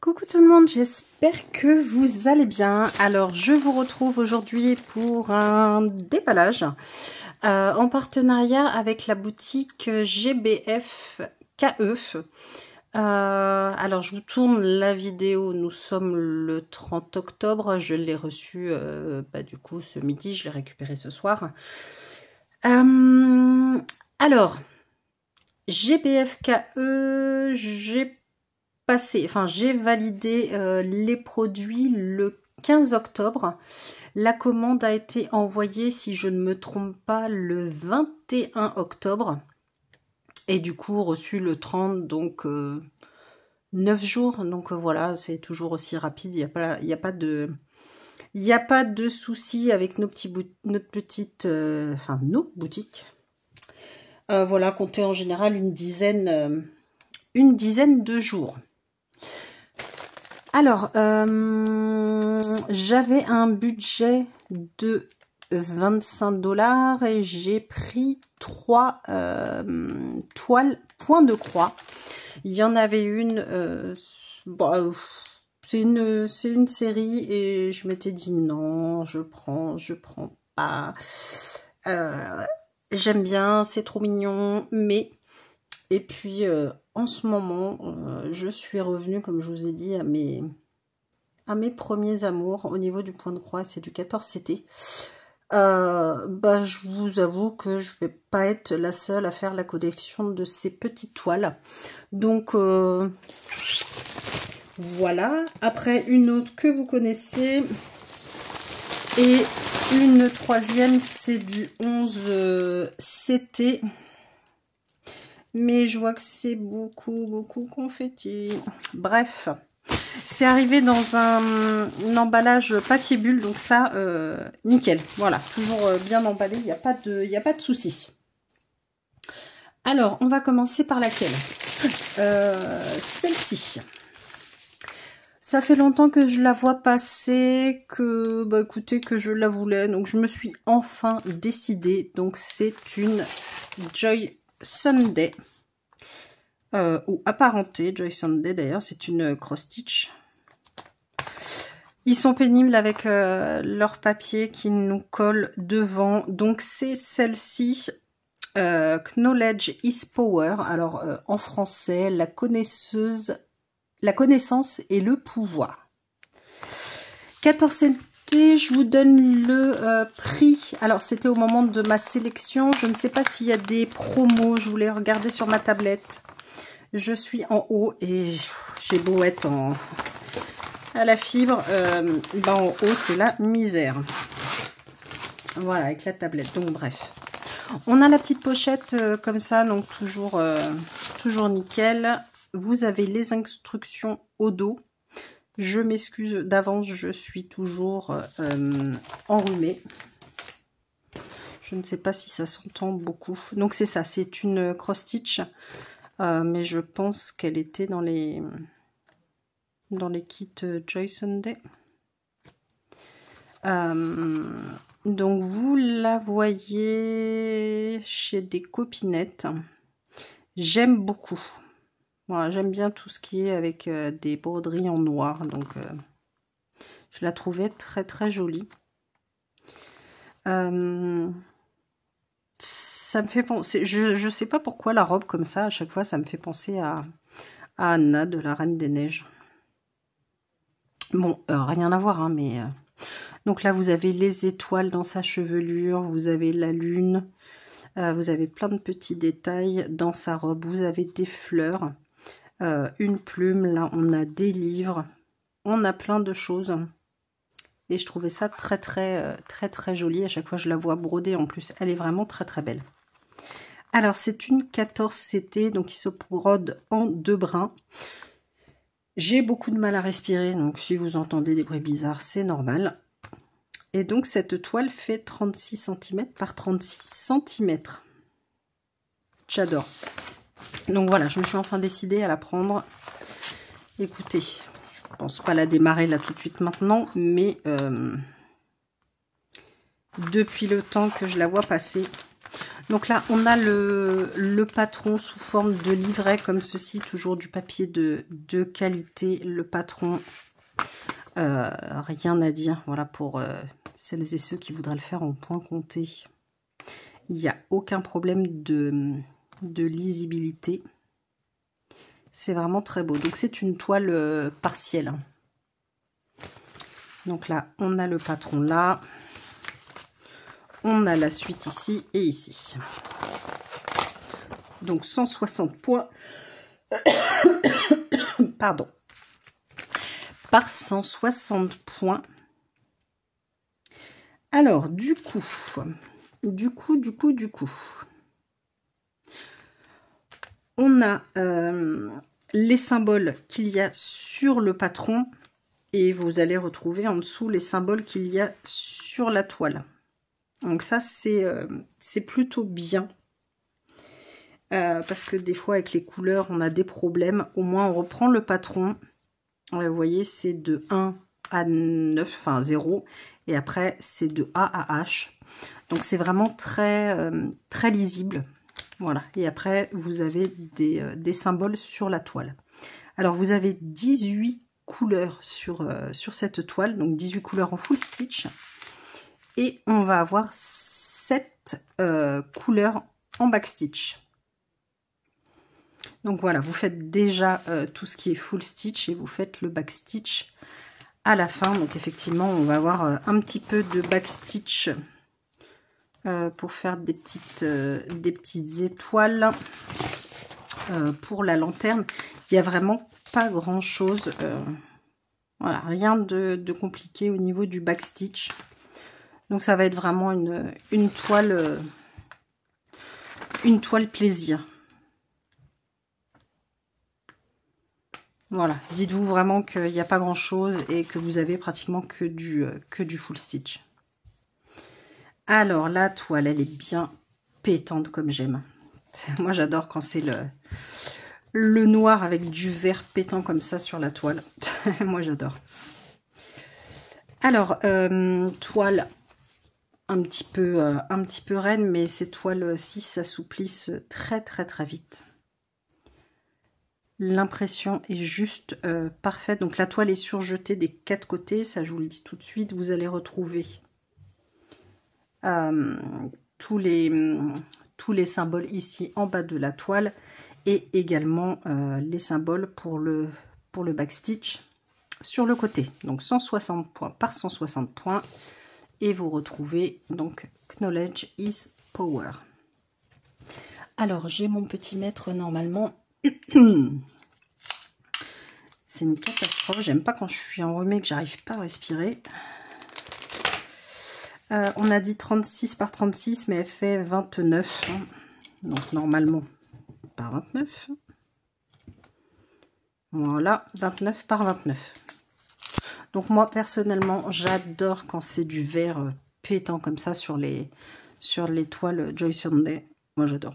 Coucou tout le monde, j'espère que vous allez bien. Alors je vous retrouve aujourd'hui pour un déballage en partenariat avec la boutique GBF KE. Alors je vous tourne la vidéo, nous sommes le 30 octobre, je l'ai reçu du coup ce midi, je l'ai récupéré ce soir. Alors GBF KE, j'ai validé les produits le 15 octobre. La commande a été envoyée, si je ne me trompe pas, le 21 octobre. Et du coup, reçu le 30, donc 9 jours. Donc voilà, c'est toujours aussi rapide. Il n'y a pas de souci avec nos boutiques. Voilà, comptez en général une dizaine de jours. Alors, j'avais un budget de 25 $ et j'ai pris 3 toiles point de croix. Il y en avait une, c'est une série et je m'étais dit non, je prends pas. J'aime bien, c'est trop mignon, mais... Et puis, en ce moment, je suis revenue, comme je vous ai dit, à mes premiers amours au niveau du point de croix, c'est du 14 CT. Je vous avoue que je vais pas être la seule à faire la collection de ces petites toiles. Donc, voilà. Après, une autre que vous connaissez. Et une troisième, c'est du 11 CT. Mais je vois que c'est beaucoup confetti. Bref, c'est arrivé dans un emballage papier bulle, donc ça, nickel. Voilà, toujours bien emballé, il n'y a pas de souci. Alors, on va commencer par laquelle? Celle-ci. Ça fait longtemps que je la vois passer, que, écoutez, que je la voulais, donc je me suis enfin décidée. Donc, c'est une Joy Sunday, ou apparentée, Joy Sunday d'ailleurs, c'est une cross-stitch. Ils sont pénibles avec leur papier qui nous colle devant. Donc c'est celle-ci, Knowledge is Power. Alors en français, la connaissance et le pouvoir. 14 CT. Je vous donne le prix. Alors, c'était au moment de ma sélection. Je ne sais pas s'il y a des promos. Je voulais regarder sur ma tablette. Je suis en haut et j'ai beau être à la fibre. En haut, c'est la misère. Voilà, avec la tablette. Donc, bref. On a la petite pochette comme ça. Donc, toujours nickel. Vous avez les instructions au dos. Je m'excuse d'avance, je suis toujours enrhumée. Je ne sais pas si ça s'entend beaucoup. Donc c'est ça, c'est une cross-stitch. Mais je pense qu'elle était dans les kits Joy Sunday. Donc vous la voyez chez des copinettes. J'aime beaucoup. Voilà, j'aime bien tout ce qui est avec des broderies en noir, donc je la trouvais très jolie. Ça me fait penser, je sais pas pourquoi la robe comme ça, à chaque fois ça me fait penser à Anna de la Reine des Neiges. Bon, rien à voir, hein, mais... Donc là vous avez les étoiles dans sa chevelure, vous avez la lune, vous avez plein de petits détails dans sa robe, vous avez des fleurs. Une plume, là on a des livres, on a plein de choses et je trouvais ça très joli. À chaque fois je la vois brodée, en plus elle est vraiment très belle. Alors c'est une 14 CT, donc il se brode en 2 brins. J'ai beaucoup de mal à respirer, donc si vous entendez des bruits bizarres, c'est normal. Et donc cette toile fait 36 cm par 36 cm. J'adore. Donc voilà, je me suis enfin décidée à la prendre. Écoutez, je pense pas la démarrer là tout de suite maintenant, mais depuis le temps que je la vois passer. Donc là, on a le patron sous forme de livret comme ceci, toujours du papier de qualité. Le patron, rien à dire, voilà, pour celles et ceux qui voudraient le faire en point compté. Il n'y a aucun problème de lisibilité. C'est vraiment très beau. Donc c'est une toile partielle. Donc là, on a le patron là. On a la suite ici et ici. Donc 160 points. Pardon. Par 160 points. Alors, du coup. On a les symboles qu'il y a sur le patron. Et vous allez retrouver en dessous les symboles qu'il y a sur la toile. Donc ça, c'est plutôt bien. Parce que des fois, avec les couleurs, on a des problèmes. Au moins, on reprend le patron. Vous voyez, c'est de 1 à 9, enfin 0. Et après, c'est de A à H. Donc, c'est vraiment très, très lisible. Voilà. Et après, vous avez des symboles sur la toile. Alors, vous avez 18 couleurs sur cette toile. Donc, 18 couleurs en full stitch. Et on va avoir 7 couleurs en backstitch. Donc voilà, vous faites déjà tout ce qui est full stitch et vous faites le backstitch à la fin. Donc effectivement, on va avoir un petit peu de backstitch pour faire des petites étoiles pour la lanterne. Il n'y a vraiment pas grand chose. Voilà, rien de compliqué au niveau du backstitch. Donc ça va être vraiment une toile plaisir. Voilà, dites-vous vraiment qu'il n'y a pas grand chose et que vous avez pratiquement que du full stitch. Alors la toile, elle est bien pétante comme j'aime. Moi j'adore quand c'est le noir avec du vert pétant comme ça sur la toile. Moi j'adore. Alors, toile un petit peu raide, mais ces toiles-ci s'assouplissent très très très vite. L'impression est juste parfaite. Donc la toile est surjetée des 4 côtés, ça je vous le dis tout de suite. Vous allez retrouver tous les symboles ici en bas de la toile et également les symboles pour le backstitch sur le côté. Donc 160 points par 160 points et vous retrouvez donc Knowledge is Power. Alors j'ai mon petit mètre normalement. C'est une catastrophe. J'aime pas quand je suis enrhumée que j'arrive pas à respirer. On a dit 36 par 36, mais elle fait 29. Hein. Donc normalement par 29. Voilà, 29 par 29. Donc moi personnellement, j'adore quand c'est du vert pétant comme ça sur les toiles Joy Sunday. Moi j'adore.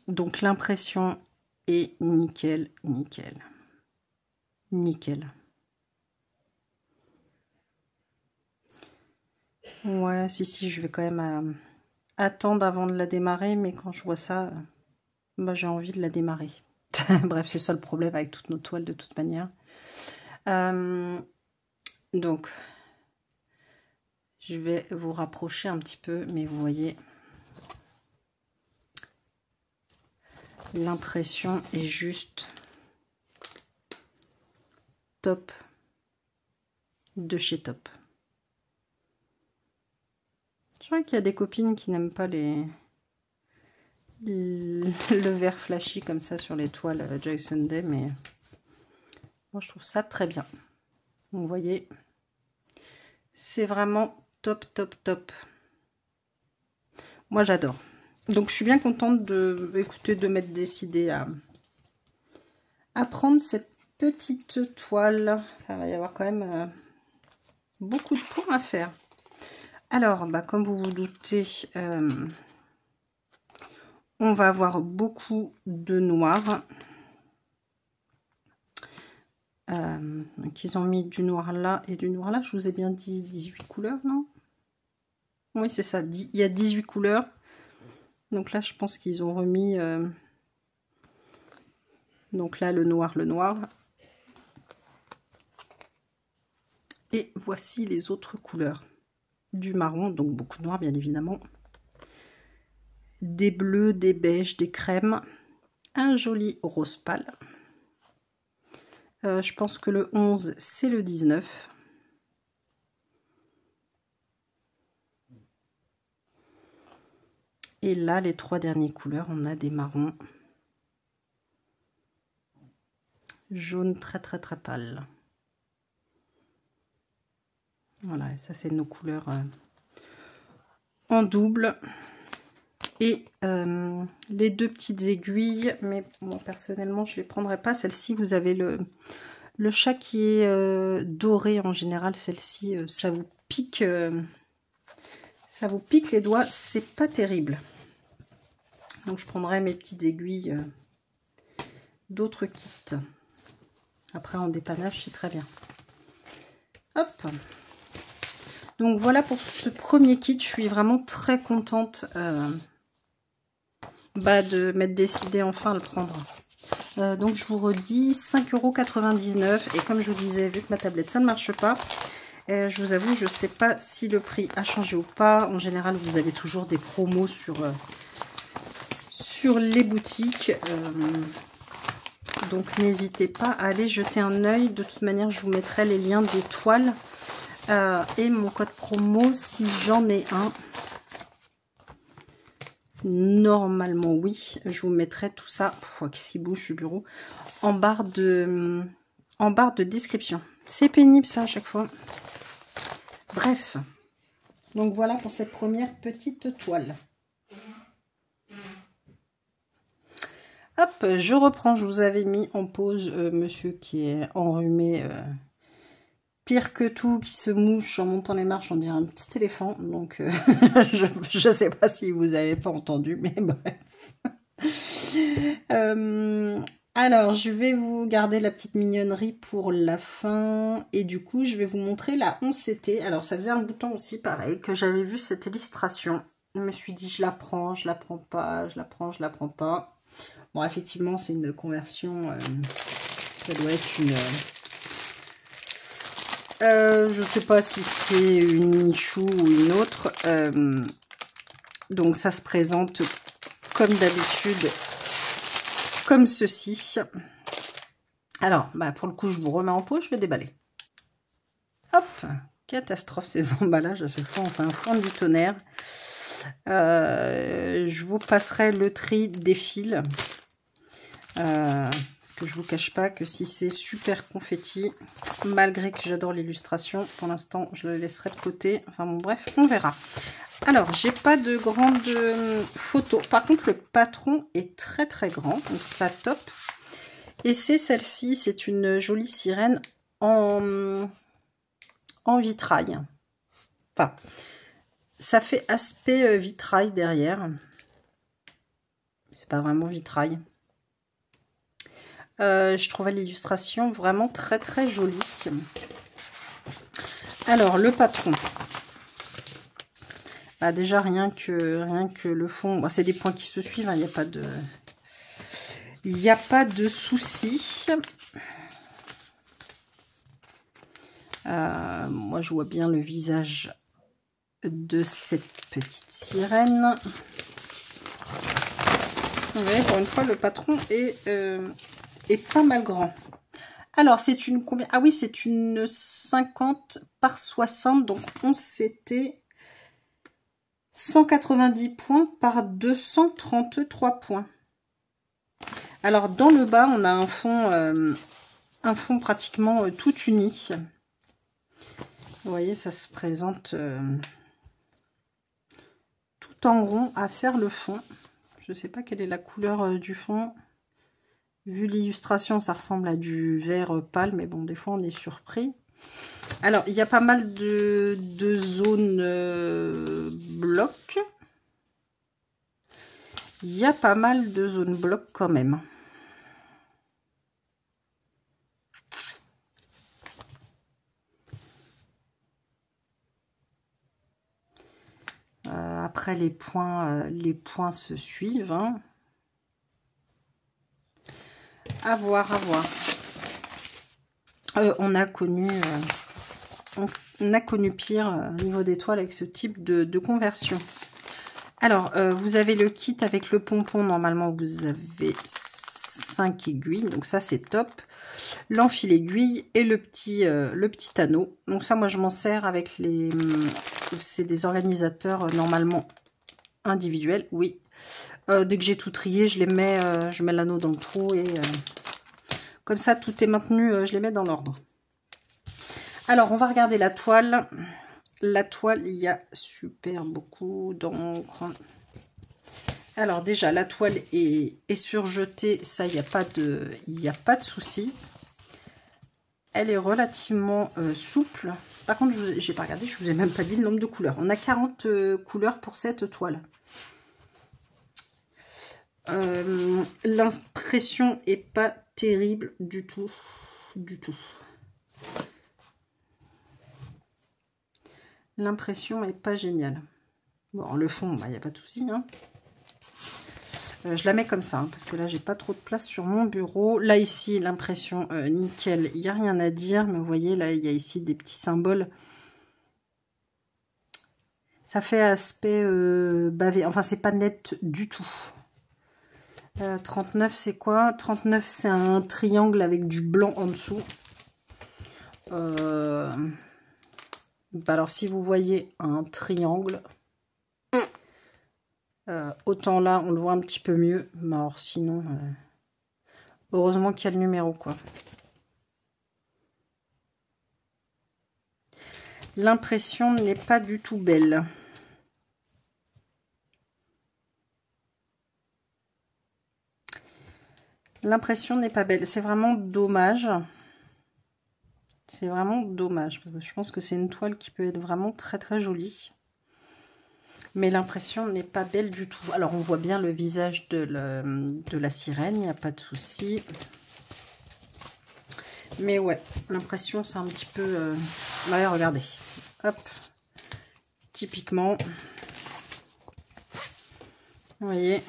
Donc l'impression est nickel, nickel. Nickel. Ouais, si, je vais quand même attendre avant de la démarrer, mais quand je vois ça, bah, j'ai envie de la démarrer. Bref, c'est ça le problème avec toutes nos toiles de toute manière. Donc, je vais vous rapprocher un petit peu, mais vous voyez, l'impression est juste top de chez top. Je crois qu'il y a des copines qui n'aiment pas le vert flashy comme ça sur les toiles Joy Sunday, mais moi je trouve ça très bien. Vous voyez, c'est vraiment top, top, top. Moi j'adore. Donc je suis bien contente de m'être décidée à prendre cette petite toile. Enfin, il va y avoir quand même beaucoup de points à faire. Alors, bah, comme vous vous doutez, on va avoir beaucoup de noir. Donc ils ont mis du noir là et du noir là. Je vous ai bien dit 18 couleurs, non? Oui, c'est ça. Il y a 18 couleurs. Donc là, je pense qu'ils ont remis... Donc là, le noir, le noir. Et voici les autres couleurs. Du marron, donc beaucoup de noir, bien évidemment. Des bleus, des beiges, des crèmes. Un joli rose pâle. Je pense que le 11, c'est le 19. Et là, les trois dernières couleurs, on a des marrons. Jaune très très très pâle. Voilà, et ça c'est nos couleurs en double. Et les deux petites aiguilles, mais bon, personnellement je ne les prendrai pas. Celle-ci, vous avez le chat qui est doré en général. Celle-ci, ça vous pique les doigts, c'est pas terrible. Donc je prendrai mes petites aiguilles d'autres kits. Après en dépannage, c'est très bien. Hop. Donc voilà pour ce premier kit. Je suis vraiment très contente de m'être décidée enfin à le prendre. Donc je vous redis 5,99 €. Et comme je vous disais, vu que ma tablette ça ne marche pas, je vous avoue, je ne sais pas si le prix a changé ou pas. En général, vous avez toujours des promos sur les boutiques. Donc n'hésitez pas à aller jeter un œil. De toute manière, je vous mettrai les liens des toiles et mon code promo si j'en ai un. Normalement, oui. Je vous mettrai tout ça. Qu'est-ce qui bouge ce bureau? En barre de description. C'est pénible ça à chaque fois. Bref. Donc voilà pour cette première petite toile. Hop, je reprends. Je vous avais mis en pause monsieur qui est enrhumé, pire que tout, qui se mouche en montant les marches, on dirait un petit éléphant. Donc je ne sais pas si vous n'avez pas entendu, mais bref. Alors, je vais vous garder la petite mignonnerie pour la fin. Et du coup, je vais vous montrer la 11CT. Alors, ça faisait un bouton aussi, pareil, que j'avais vu cette illustration. Je me suis dit, je la prends pas, je la prends, je la prends pas. Bon, effectivement, c'est une conversion. Ça doit être une... je sais pas si c'est une Michou ou une autre. Donc, ça se présente comme d'habitude, comme ceci. Alors, pour le coup, je vous remets en pause, je vais déballer. Hop, catastrophe ces emballages à chaque fois, enfin un fond du tonnerre. Je vous passerai le tri des fils. Parce que je vous cache pas que si c'est super confetti, malgré que j'adore l'illustration, pour l'instant, je le laisserai de côté. Enfin bon, bref, on verra. Alors, j'ai pas de grandes photos. Par contre, le patron est très très grand, donc ça top. Et c'est celle-ci, c'est une jolie sirène en vitrail. Enfin, ça fait aspect vitrail derrière. C'est pas vraiment vitrail. Je trouvais l'illustration vraiment très très jolie. Alors, le patron. Déjà, rien que le fond, c'est des points qui se suivent, il n'y a pas de souci. Moi, je vois bien le visage de cette petite sirène. Vous voyez, pour une fois, le patron est pas mal grand. Alors, c'est une combien? Ah oui, c'est une 50 par 60, donc 11 CT. 190 points par 233 points. Alors, dans le bas, on a un fond pratiquement tout uni. Vous voyez, ça se présente tout en rond à faire le fond. Je ne sais pas quelle est la couleur du fond. Vu l'illustration, ça ressemble à du vert pâle, mais bon, des fois, on est surpris. Alors, il y a pas mal de zones blocs. Il y a pas mal de zones blocs quand même. Après, les points se suivent. Hein. À voir, à voir. On a connu pire au niveau des toiles avec ce type de conversion. Alors, vous avez le kit avec le pompon. Normalement, vous avez 5 aiguilles. Donc ça, c'est top. L'enfil aiguille et le petit anneau. Donc ça, moi, je m'en sers avec les... C'est des organisateurs normalement individuels. Oui. Dès que j'ai tout trié, je mets l'anneau dans le trou et... Comme ça, tout est maintenu, je les mets dans l'ordre. Alors, on va regarder la toile. La toile, il y a super beaucoup d'encre. Alors, déjà, la toile est surjetée. Ça, il n'y a pas de souci. Elle est relativement souple. Par contre, je n'ai pas regardé, je ne vous ai même pas dit le nombre de couleurs. On a 40 couleurs pour cette toile. L'impression n'est pas terrible du tout. Du tout. L'impression n'est pas géniale. Bon, le fond, il n'y a pas de souci. Hein. Je la mets comme ça, hein, parce que là, j'ai pas trop de place sur mon bureau. Là, ici, l'impression nickel, il n'y a rien à dire. Mais vous voyez, là, il y a ici des petits symboles. Ça fait aspect bavé. Enfin, c'est pas net du tout. 39, c'est quoi? 39, c'est un triangle avec du blanc en dessous. Bah alors, si vous voyez un triangle, autant là, on le voit un petit peu mieux. Mais alors, sinon, heureusement qu'il y a le numéro, quoi. L'impression n'est pas du tout belle. L'impression n'est pas belle. C'est vraiment dommage. C'est vraiment dommage. Parce que je pense que c'est une toile qui peut être vraiment très très jolie. Mais l'impression n'est pas belle du tout. Alors on voit bien le visage de la sirène. Il n'y a pas de souci. Mais ouais, l'impression c'est un petit peu... Ouais, regardez. Hop. Typiquement. Vous voyez.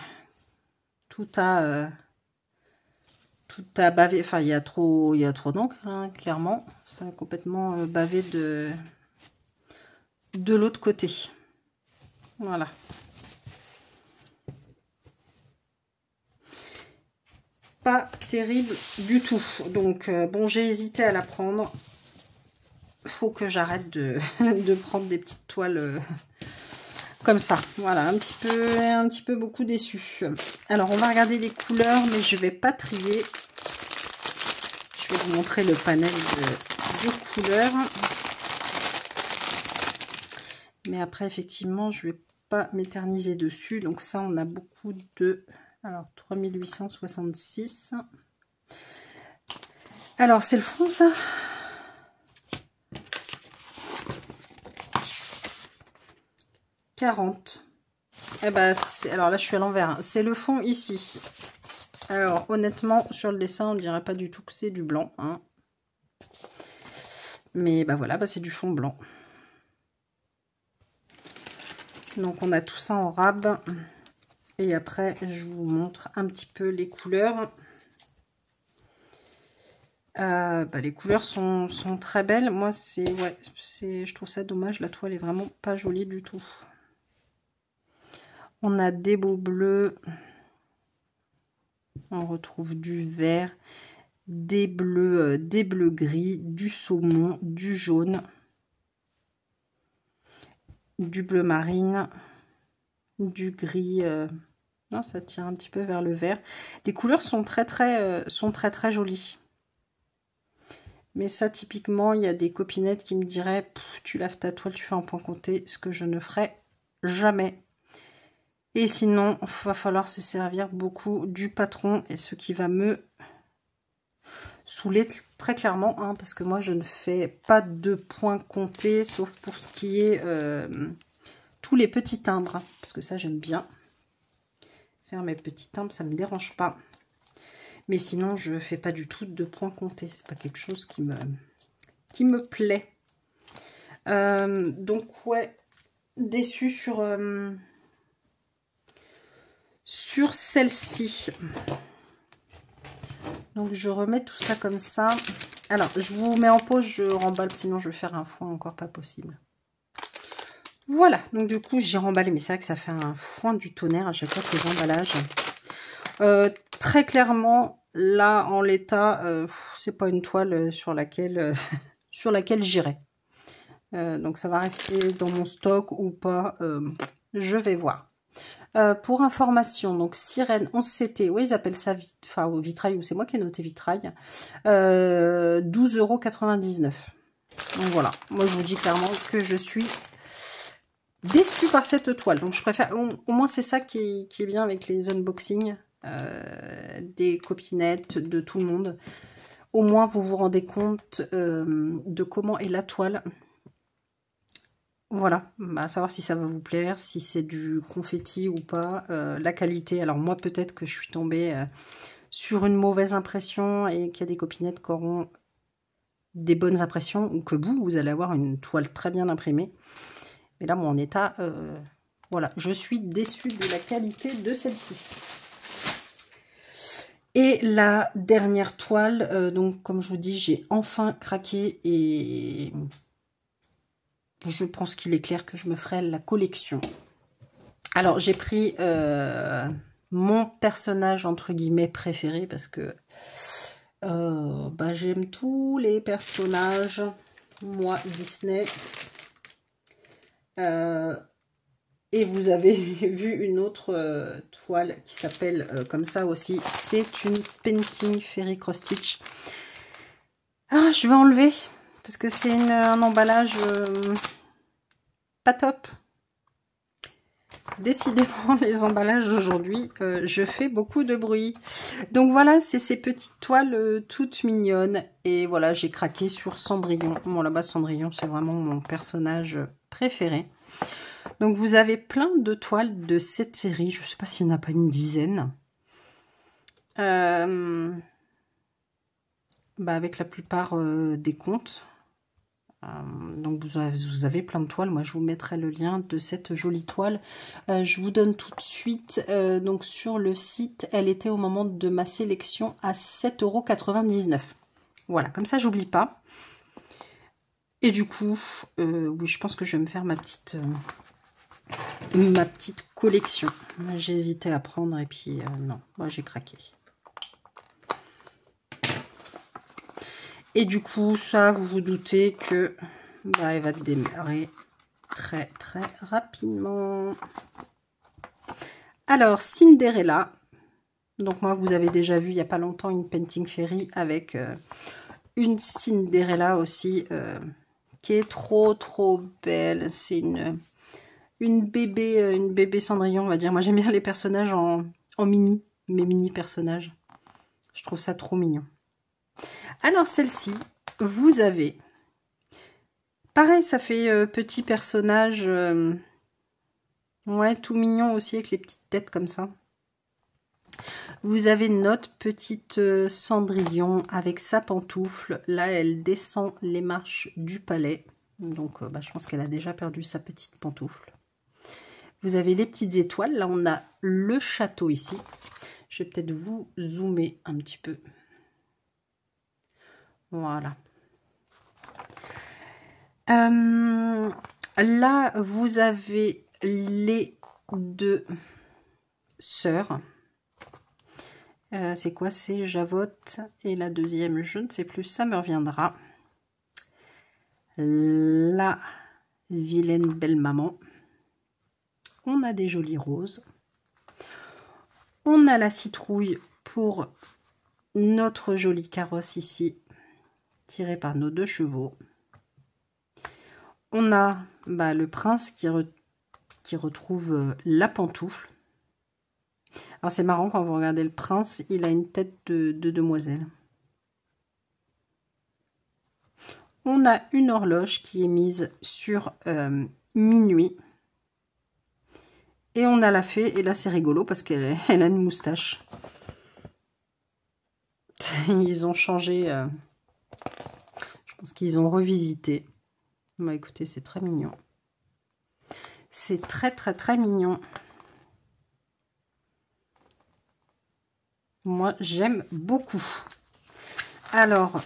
Tout a bavé, enfin il y a trop d'encre, hein, clairement. Ça a complètement bavé de l'autre côté. Voilà. Pas terrible du tout. Donc bon, j'ai hésité à la prendre. Faut que j'arrête de prendre des petites toiles comme ça. Voilà, un petit peu beaucoup déçu. Alors on va regarder les couleurs, mais je vais pas trier. Je vais vous montrer le panel de couleurs. Mais après, effectivement, je vais pas m'éterniser dessus. Donc ça, on a beaucoup de... Alors, 3866. Alors, c'est le fond, ça? « 40. » Eh ben, alors là, je suis à l'envers. C'est le fond ici. Alors, honnêtement, sur le dessin, on dirait pas du tout que c'est du blanc. Hein. Mais bah voilà, bah, c'est du fond blanc. Donc, on a tout ça en rab. Et après, je vous montre un petit peu les couleurs. Bah, les couleurs sont très belles. Moi, je trouve ça dommage. La toile est vraiment pas jolie du tout. On a des beaux bleus. On retrouve du vert, des bleus gris, du saumon, du jaune, du bleu marine, du gris. Non, ça tire un petit peu vers le vert. Les couleurs sont très jolies. Mais ça, typiquement, il y a des copinettes qui me diraient tu laves ta toile, tu fais un point compté, ce que je ne ferai jamais. Et sinon, il va falloir se servir beaucoup du patron et ce qui va me saouler très clairement, hein, parce que moi, je ne fais pas de point compté, sauf pour ce qui est tous les petits timbres, parce que ça, j'aime bien. Faire mes petits timbres, ça ne me dérange pas. Mais sinon, je ne fais pas du tout de point compté. C'est pas quelque chose qui me plaît. Donc, ouais, déçue sur celle-ci. Donc je remets tout ça comme ça. Alors je vous mets en pause, je remballe, sinon je vais faire un foin encore pas possible. Voilà, donc du coup j'ai remballé, mais c'est vrai que ça fait un foin du tonnerre à chaque fois ces emballages. Très clairement, là en l'état, c'est pas une toile sur laquelle j'irai. Donc ça va rester dans mon stock ou pas, je vais voir. Pour information, donc Sirène 11CT, oui ils appellent ça vitrail, ou c'est moi qui ai noté vitrail, 12,99 €. Donc voilà, moi je vous dis clairement que je suis déçue par cette toile. Donc je préfère, au moins c'est ça qui est bien avec les unboxings des copinettes, de tout le monde. Au moins vous vous rendez compte de comment est la toile. Voilà, à savoir si ça va vous plaire, si c'est du confetti ou pas, la qualité. Alors moi peut-être que je suis tombée sur une mauvaise impression et qu'il y a des copinettes qui auront des bonnes impressions, ou que vous allez avoir une toile très bien imprimée. Mais là, mon état, voilà, je suis déçue de la qualité de celle-ci. Et la dernière toile, donc comme je vous dis, j'ai enfin craqué et je pense qu'il est clair que je me ferai la collection. Alors, j'ai pris mon personnage, entre guillemets, préféré, parce que j'aime tous les personnages, moi, Disney. Et vous avez vu une autre toile qui s'appelle comme ça aussi. C'est une Painting Fairy Cross Stitch. Ah, je vais enlever, parce que c'est un emballage pas top. Décidément, les emballages aujourd'hui, je fais beaucoup de bruit. Donc voilà, c'est ces petites toiles toutes mignonnes. Et voilà, j'ai craqué sur Cendrillon. Bon, là-bas, Cendrillon, c'est vraiment mon personnage préféré. Donc vous avez plein de toiles de cette série. Je ne sais pas s'il n'y en a pas une dizaine. Avec la plupart des contes. Donc vous avez plein de toiles. Moi je vous mettrai le lien de cette jolie toile. Je vous donne tout de suite. Donc sur le site, elle était au moment de ma sélection à 7,99 €. Voilà, comme ça j'oublie pas. Et du coup, oui, je pense que je vais me faire ma petite collection. J'ai hésité à prendre et puis non, moi j'ai craqué. Et du coup, ça, vous vous doutez que elle va démarrer très très rapidement. Alors, Cinderella. Donc moi, vous avez déjà vu il n'y a pas longtemps une Painting Fairy avec une Cinderella aussi qui est trop trop belle. C'est une bébé Cendrillon, on va dire. Moi, j'aime bien les personnages en mini, mes mini personnages. Je trouve ça trop mignon. Alors, celle-ci, vous avez... Pareil, ça fait petit personnage... ouais, tout mignon aussi, avec les petites têtes comme ça. Vous avez notre petite Cendrillon avec sa pantoufle. Là, elle descend les marches du palais. Donc, je pense qu'elle a déjà perdu sa petite pantoufle. Vous avez les petites étoiles. Là, on a le château ici. Je vais peut-être vous zoomer un petit peu. Voilà. Là, vous avez les deux sœurs. C'est quoi? C'est Javotte. Et la deuxième, je ne sais plus, ça me reviendra. La vilaine belle maman. On a des jolies roses. On a la citrouille pour notre joli carrosse ici, tiré par nos deux chevaux. On a le prince qui retrouve la pantoufle. Alors c'est marrant, quand vous regardez le prince, il a une tête de demoiselle. On a une horloge qui est mise sur minuit. Et on a la fée, et là c'est rigolo parce qu'elle a une moustache. Ils ont changé, je pense qu'ils ont revisité. Écoutez, c'est très mignon. C'est très très très mignon. Moi, j'aime beaucoup. Alors,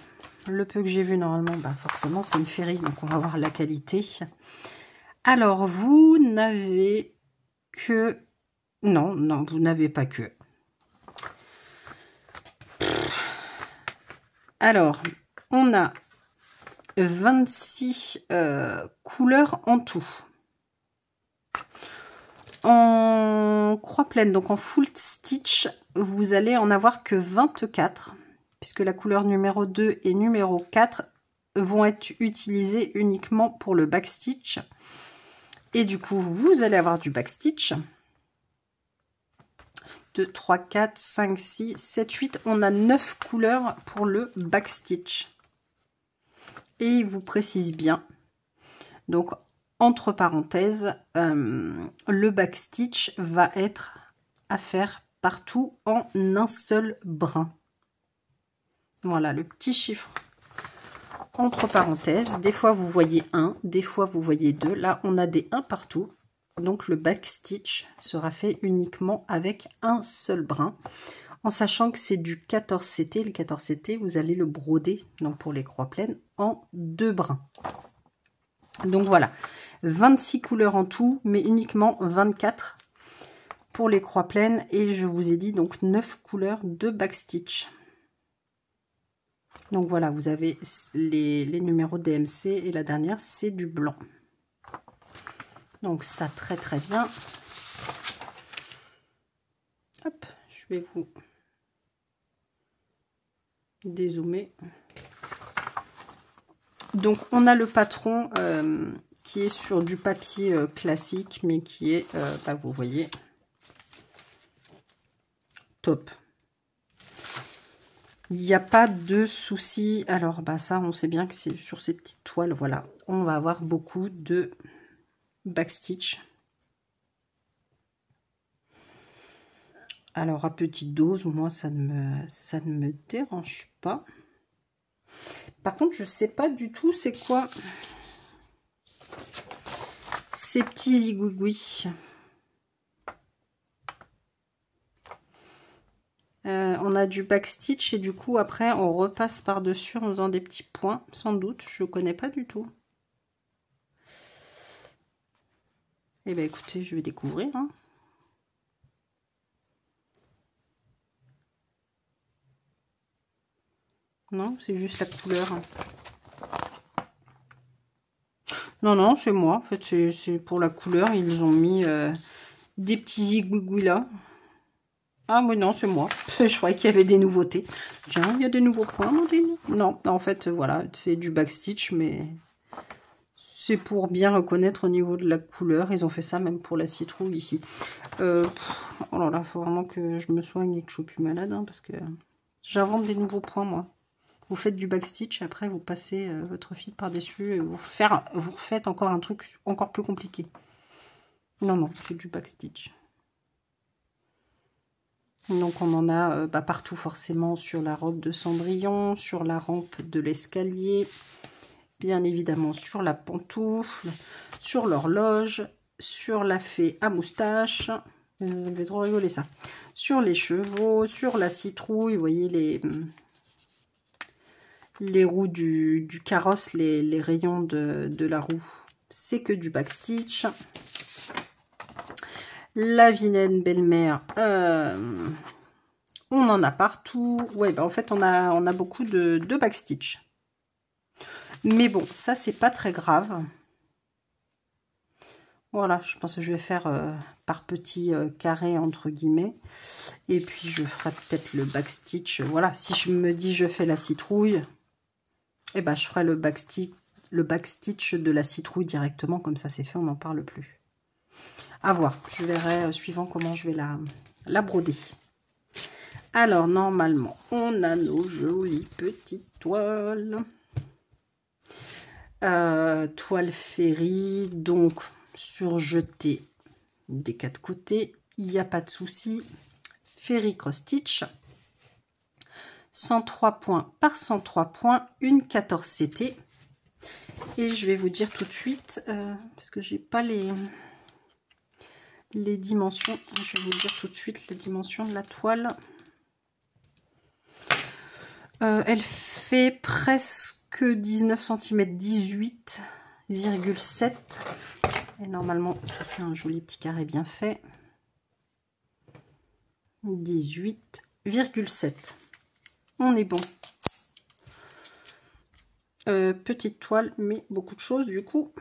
le peu que j'ai vu normalement, bah forcément, c'est une Féerie, donc on va voir la qualité. Alors, vous n'avez que... Non, non, vous n'avez pas que... Alors, on a 26 couleurs en tout. En croix pleine, donc en full stitch, vous allez en avoir que 24, puisque la couleur numéro 2 et numéro 4 vont être utilisées uniquement pour le backstitch. Et du coup, vous allez avoir du backstitch. 2, 3, 4, 5, 6, 7, 8. On a 9 couleurs pour le backstitch. Et il vous précise bien. Donc, entre parenthèses, le backstitch va être à faire partout en un seul brin. Voilà, le petit chiffre entre parenthèses. Des fois, vous voyez 1, des fois, vous voyez 2. Là, on a des 1 partout. Donc, le backstitch sera fait uniquement avec un seul brin. En sachant que c'est du 14 CT. Le 14 CT, vous allez le broder, donc pour les croix pleines, en 2 brins. Donc, voilà. 26 couleurs en tout, mais uniquement 24 pour les croix pleines. Et je vous ai dit donc 9 couleurs de backstitch. Donc voilà, vous avez les numéros DMC et la dernière, c'est du blanc. Donc ça, très très bien. Hop, je vais vous dézoomer. Donc on a le patron qui est sur du papier classique, mais qui est, bah, vous voyez, top. Il n'y a pas de souci. Alors bah ça, on sait bien que c'est sur ces petites toiles, voilà, on va avoir beaucoup de backstitch. Alors à petite dose, moi ça ne me dérange pas. Par contre, je sais pas du tout c'est quoi ces petits zigouigouis. On a du backstitch et du coup après on repasse par dessus en faisant des petits points, sans doute. Je connais pas du tout. Eh bien écoutez, je vais découvrir. Hein. Non, c'est juste la couleur. Non, non, c'est moi. En fait, c'est pour la couleur. Ils ont mis des petits zigouigouis là. Ah oui, non, c'est moi. Je croyais qu'il y avait des nouveautés. Tiens, il y a des nouveaux points, Mandine. Non, en fait, voilà, c'est du backstitch, mais c'est pour bien reconnaître au niveau de la couleur. Ils ont fait ça même pour la citrouille ici. Oh là là, il faut vraiment que je me soigne et que je sois plus malade, hein, parce que j'invente des nouveaux points, moi. Vous faites du backstitch, après vous passez votre fil par-dessus et vous refaites encore un truc encore plus compliqué. Non, non, c'est du backstitch. Donc on en a partout forcément sur la robe de Cendrillon, sur la rampe de l'escalier, bien évidemment sur la pantoufle, sur l'horloge, sur la fée à moustache, ça me fait trop rigoler ça, sur les chevaux, sur la citrouille, vous voyez les roues du carrosse, les rayons de la roue, c'est que du backstitch. La vilaine belle-mère, on en a partout. Ouais, bah en fait, on a beaucoup de backstitch. Mais bon, ça, c'est pas très grave. Voilà, je pense que je vais faire par petits carrés, entre guillemets. Et puis, je ferai peut-être le backstitch. Voilà, si je me dis je fais la citrouille, eh ben, je ferai le backstitch de la citrouille directement. Comme ça, c'est fait, on n'en parle plus. À voir, je verrai suivant comment je vais la broder. Alors, normalement, on a nos jolies petites toiles. Toile Féerie, donc surjetée des 4 côtés. Il n'y a pas de souci. Féerie cross stitch. 103 points par 103 points, une 14 CT. Et je vais vous dire tout de suite, parce que j'ai pas les... les dimensions. Je vais vous dire tout de suite les dimensions de la toile. Elle fait presque 19 cm, 18,7. Et normalement, ça c'est un joli petit carré bien fait. 18,7. On est bon. Petite toile, mais beaucoup de choses du coup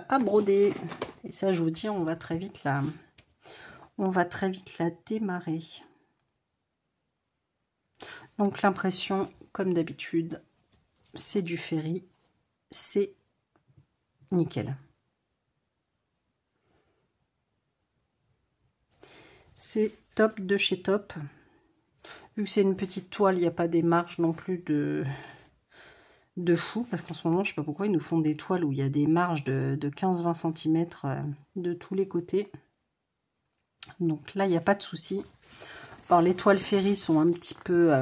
à broder. Et ça, je vous dis, on va très vite la démarrer. Donc l'impression, comme d'habitude, c'est du Ferry, c'est nickel. C'est top de chez top. Vu que c'est une petite toile, il n'y a pas des marges non plus de fou, parce qu'en ce moment, je sais pas pourquoi, ils nous font des toiles où il y a des marges de 15-20 cm de tous les côtés. Donc là, il n'y a pas de souci. Alors, les toiles Ferry sont un petit peu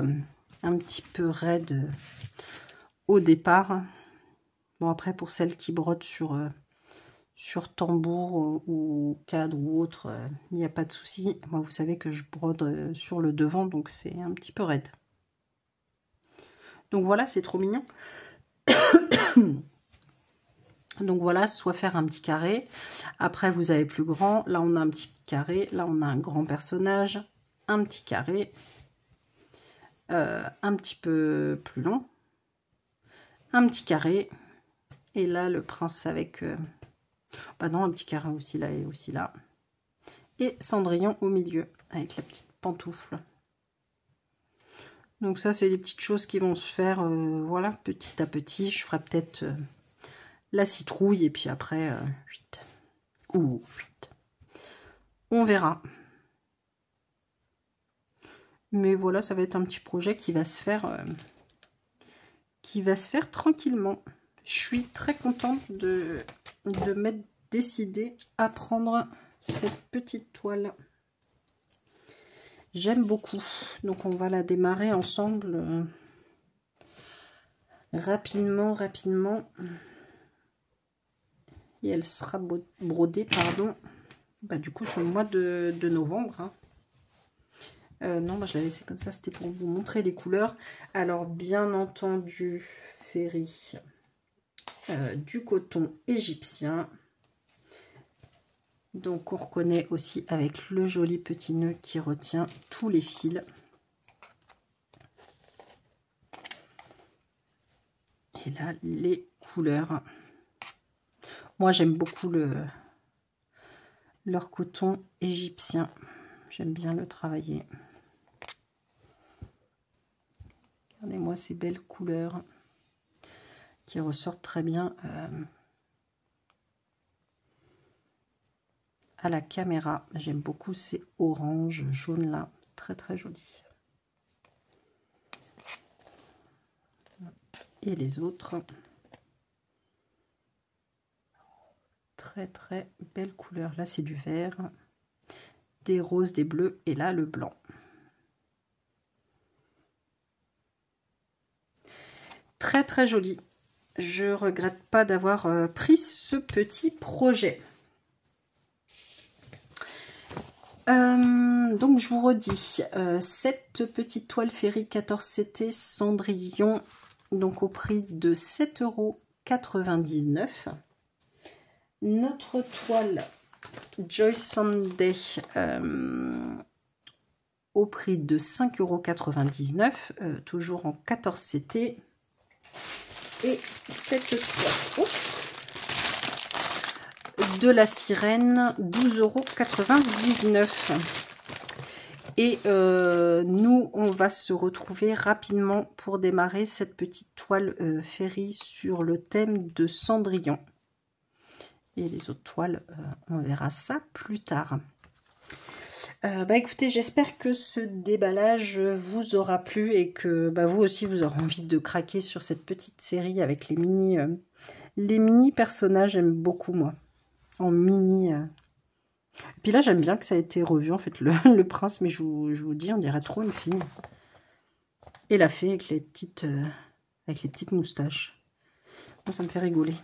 raides au départ. Bon, après, pour celles qui brodent sur tambour ou cadre ou autre, il n'y a pas de souci. Moi, vous savez que je brode sur le devant, donc c'est un petit peu raide. Donc voilà, c'est trop mignon. Donc voilà, soit faire un petit carré. Après, vous avez plus grand. Là, on a un petit carré. Là, on a un grand personnage. Un petit carré. Un petit peu plus long. Un petit carré. Et là, le prince avec... bah non, un petit carré aussi là et aussi là. Et Cendrillon au milieu, avec la petite pantoufle. Donc ça, c'est des petites choses qui vont se faire, voilà, petit à petit. Je ferai peut-être la citrouille et puis après 8 ou 8. On verra. Mais voilà, ça va être un petit projet qui va se faire tranquillement. Je suis très contente de m'être décidée à prendre cette petite toile. J'aime beaucoup. Donc on va la démarrer ensemble rapidement. Et elle sera brodée, pardon, bah, du coup sur le mois de novembre. Hein. Non, bah, je l'ai laissé comme ça, c'était pour vous montrer les couleurs. Alors bien entendu, Ferry, du coton égyptien. Donc on reconnaît aussi avec le joli petit nœud qui retient tous les fils. Et là, les couleurs. Moi, j'aime beaucoup leur coton égyptien. J'aime bien le travailler. Regardez-moi ces belles couleurs qui ressortent très bien à la caméra. J'aime beaucoup ces oranges jaunes là, très très jolis. Et les autres, très très belles couleurs. Là c'est du vert, des roses, des bleus et là le blanc. Très très joli. Je regrette pas d'avoir pris ce petit projet. Donc je vous redis, cette petite toile Ferry 14 CT Cendrillon, donc au prix de 7,99 €. Notre toile Joy Sunday au prix de 5,99 €, toujours en 14 CT. Et cette toile de la sirène, 12,99 €. Et nous, on va se retrouver rapidement pour démarrer cette petite toile Ferry sur le thème de Cendrillon. Et les autres toiles, on verra ça plus tard. Bah écoutez, j'espère que ce déballage vous aura plu et que bah, vous aussi vous aurez envie de craquer sur cette petite série avec les mini personnages. J'aime beaucoup moi en mini. Puis là j'aime bien que ça a été revu en fait le prince, mais je vous dis on dirait trop une fille. Et la fée avec les petites moustaches. Bon, ça me fait rigoler.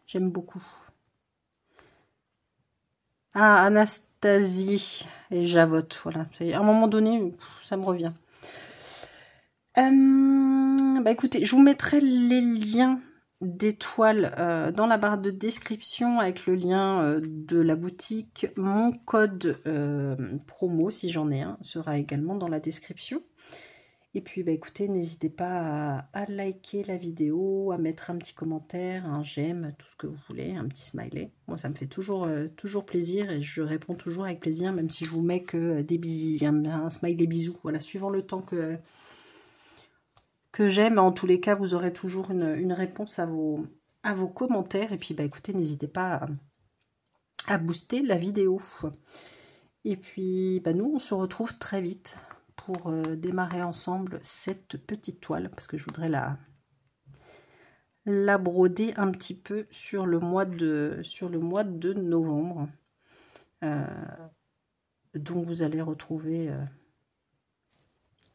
J'aime beaucoup. Ah, Anastasie et Javotte, voilà. À un moment donné, ça me revient. Bah écoutez, je vous mettrai les liens des toiles dans la barre de description avec le lien de la boutique. Mon code promo, si j'en ai un, sera également dans la description. Et puis, bah écoutez, n'hésitez pas à liker la vidéo, à mettre un petit commentaire, un j'aime, tout ce que vous voulez, un petit smiley. Moi, ça me fait toujours plaisir et je réponds toujours avec plaisir, même si je vous mets que un smiley bisous. Voilà, suivant le temps que j'aime. En tous les cas, vous aurez toujours une réponse à vos commentaires. Et puis, bah écoutez, n'hésitez pas à booster la vidéo. Et puis, bah nous, on se retrouve très vite pour démarrer ensemble cette petite toile, parce que je voudrais la broder un petit peu sur le mois de novembre. Donc, vous allez retrouver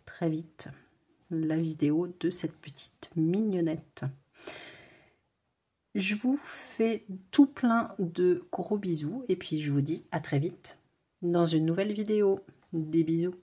très vite la vidéo de cette petite mignonnette. Je vous fais tout plein de gros bisous et puis je vous dis à très vite dans une nouvelle vidéo. Des bisous.